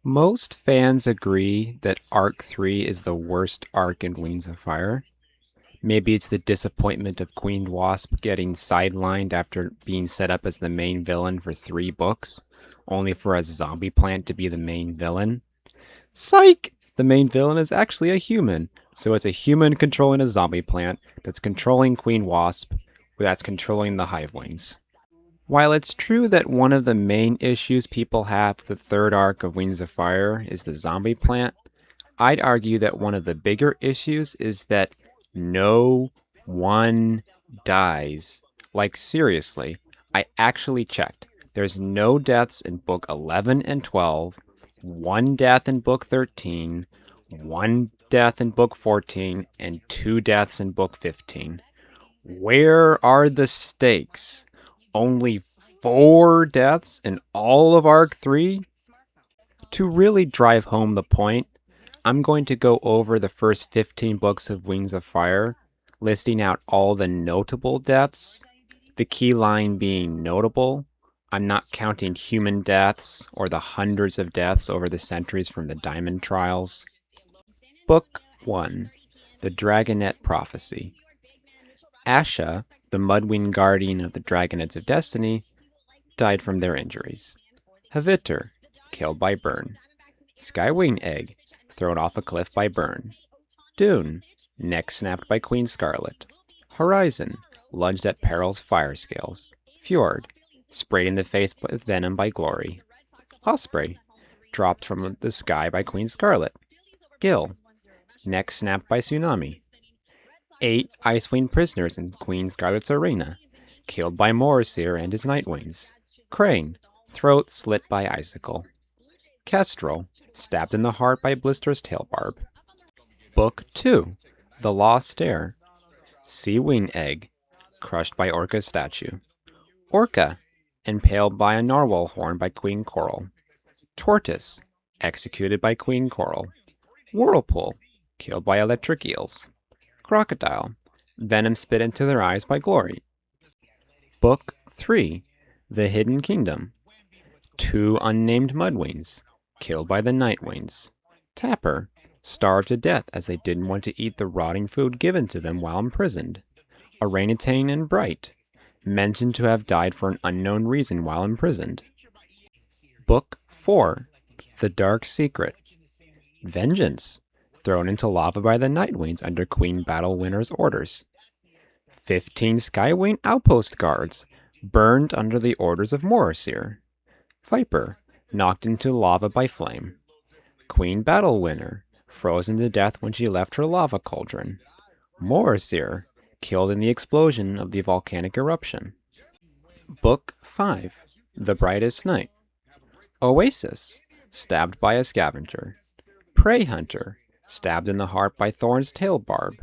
Most fans agree that Arc 3 is the worst arc in Wings of Fire. Maybe it's the disappointment of Queen Wasp getting sidelined after being set up as the main villain for 3 books, only for a zombie plant to be the main villain. Psych! The main villain is actually a human, so it's a human controlling a zombie plant that's controlling Queen Wasp, that's controlling the Hive Wings. While it's true that one of the main issues people have with the third arc of Wings of Fire is the zombie plant, I'd argue that one of the bigger issues is that no one dies. Like, seriously, I actually checked. There's no deaths in book 11 and 12, one death in book 13, one death in book 14, and 2 deaths in book 15. Where are the stakes? Only 4 deaths in all of Arc 3? To really drive home the point, I'm going to go over the first 15 books of Wings of Fire, listing out all the notable deaths, the key line being notable. I'm not counting human deaths or the hundreds of deaths over the centuries from the Diamond Trials. Book 1, The Dragonet Prophecy. Asha, the Mudwing guardian of the Dragonets of Destiny, died from their injuries. Haviter, killed by burn. Skywing Egg, thrown off a cliff by burn. Dune, neck snapped by Queen Scarlet. Horizon, lunged at Peril's fire scales. Fjord, sprayed in the face with venom by Glory. Osprey, dropped from the sky by Queen Scarlet. Gil, neck snapped by Tsunami. 8 Icewing prisoners in Queen Scarlet's arena, killed by Morrseer and his Nightwings. Crane, throat slit by Icicle. Kestrel, stabbed in the heart by Blister's tailbarb. Book 2, The Lost Heir. Seawing Egg, crushed by Orca's statue. Orca, impaled by a narwhal horn by Queen Coral. Tortoise, executed by Queen Coral. Whirlpool, killed by electric eels. Crocodile, venom spit into their eyes by Glory. Book 3, The Hidden Kingdom. 2 unnamed Mudwings, killed by the Nightwings. Tapper, starved to death as they didn't want to eat the rotting food given to them while imprisoned. Orangutan and Bright, mentioned to have died for an unknown reason while imprisoned. Book 4, The Dark Secret. Vengeance, thrown into lava by the Nightwings under Queen Battlewinner's orders. 15 Skywing outpost guards, burned under the orders of Morrseer. Viper, knocked into lava by flame. Queen Battlewinner, frozen to death when she left her lava cauldron. Morrseer, killed in the explosion of the volcanic eruption. Book 5, The Brightest Night. Oasis, stabbed by a scavenger. Prey Hunter, stabbed in the heart by Thorn's tailbarb.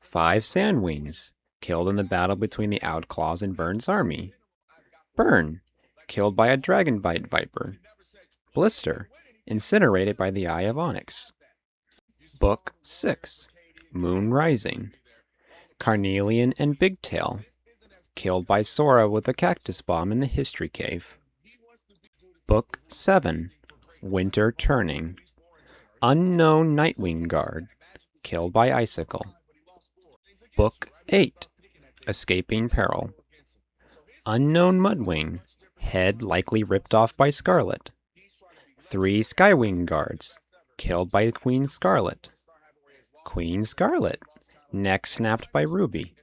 5 Sandwings, killed in the battle between the Outclaws and Burn's army. Burn, killed by a Dragonbite Viper. Blister, incinerated by the Eye of Onyx. Book 6, Moon Rising. Carnelian and Bigtail, killed by Sora with a cactus bomb in the History Cave. Book 7, Winter Turning. Unknown Nightwing Guard, killed by Icicle. Book 8, Escaping Peril. Unknown Mudwing, head likely ripped off by Scarlet. 3 Skywing Guards, killed by Queen Scarlet. Queen Scarlet, neck snapped by Ruby.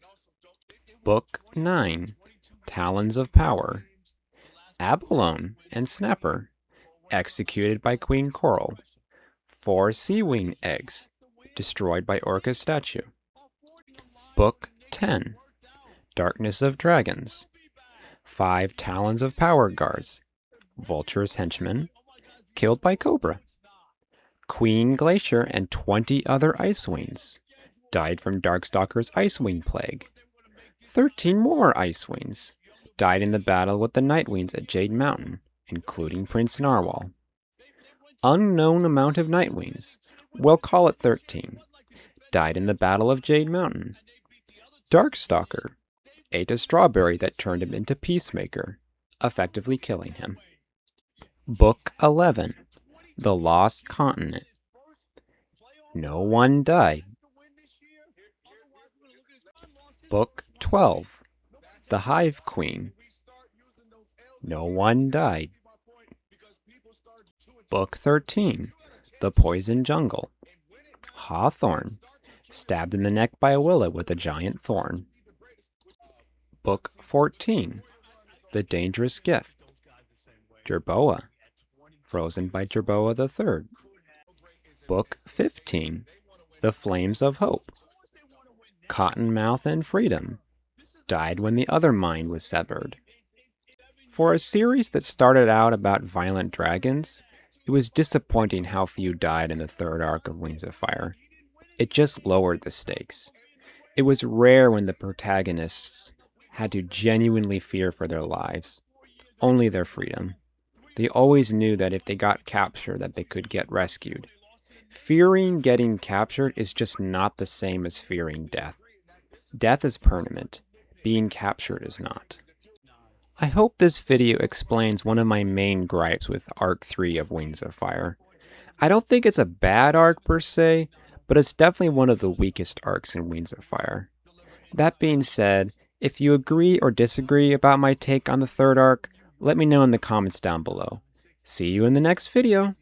Book 9, Talons of Power. Abalone and Snapper, executed by Queen Coral. 4 Seawing Eggs, destroyed by Orca's statue. Book 10, Darkness of Dragons. 5 Talons of Power Guards. Vulture's henchmen, killed by Cobra. Queen Glacier and 20 other Icewings, died from Darkstalker's Icewing Plague. 13 more Icewings, died in the battle with the Nightwings at Jade Mountain, including Prince Narwhal. Unknown amount of Nightwings, we'll call it 13, died in the Battle of Jade Mountain. Darkstalker ate a strawberry that turned him into Peacemaker, effectively killing him. Book 11, The Lost Continent. No one died. Book 12. The Hive Queen. No one died. Book 13. The Poison Jungle. Hawthorn. Stabbed in the neck by a willow with a giant thorn. Book 14. The Dangerous Gift. Jerboa. Frozen by Jerboa III. Book 15. The Flames of Hope. Cottonmouth and Freedom. Died when the other mind was severed. For a series that started out about violent dragons, it was disappointing how few died in the third arc of Wings of Fire. It just lowered the stakes. It was rare when the protagonists had to genuinely fear for their lives, only their freedom. They always knew that if they got captured that they could get rescued. Fearing getting captured is just not the same as fearing death. Death is permanent. Being captured is not. I hope this video explains one of my main gripes with Arc 3 of Wings of Fire. I don't think it's a bad arc per se, but it's definitely one of the weakest arcs in Wings of Fire. That being said, if you agree or disagree about my take on the third arc, let me know in the comments down below. See you in the next video!